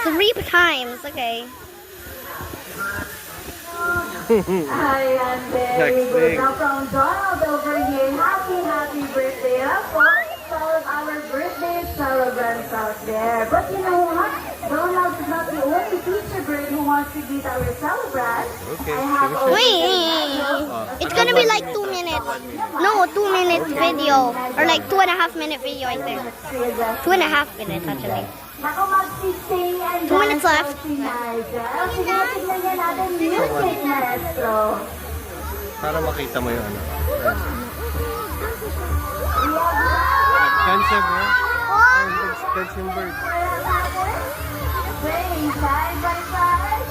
3 times. Okay. Ayan, very good. Now from Donald over here, happy birthday po to all of our birthday celebrants out there. But you know what? Donald is not the only teacher bird who wants to greet our celebrants. Okay. I have Wait. It's gonna be like 2 minutes. No, 2 minutes video. Or like 2.5 minute video, I think. 2.5 minutes, actually. Naku, mag-sing and 2 minutes dance left. si Nigel. Sige, tignan niya natin music, maestro. Para makita mo yung ano. We have Cancer, bro. Dance yung bird. playing side by side.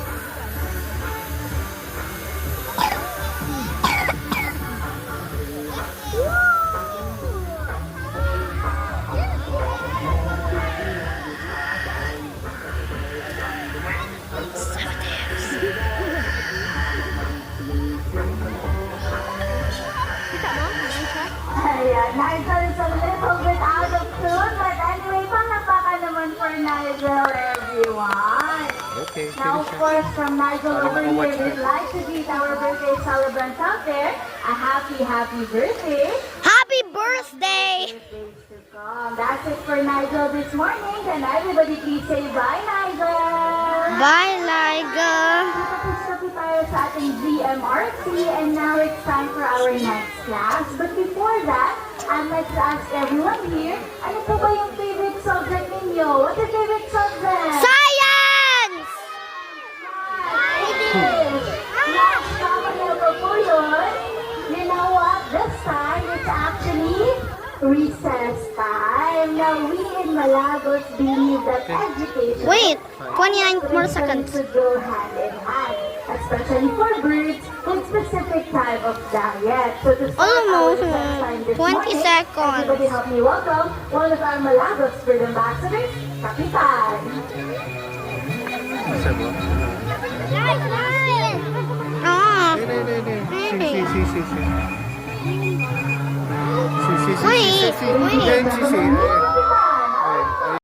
Ayan, Nigel is a little bit out of tune, but anyway, palakpakan naman for Nigel, everyone. Okay, Now, of course, from Nigel over here, we'd like to greet our birthday celebrants out there a happy birthday. Happy birthday! Birthdays to come. That's it for Nigel this morning. Can everybody please say bye, Nigel? Bye, Liga. Tapos tayo sa ating GMRT, and now it's time for our next class. But before that, I'd like to ask everyone here, ano po ba yung favorite subject ninyo? What's your favorite subject? Science! Last kamay ko po yun. You know what? This time, it's actually recess time. Now, we in Malagos believe that education... Wait, 29 more seconds. ...should go hand in hand, especially for birds with specific type of diet. So to start our Almost recess time this 20 morning, seconds. everybody help me welcome one of our Malagos bird ambassadors, Kapitan. Cancer, bro. Ah, Si. wait. Yan, si.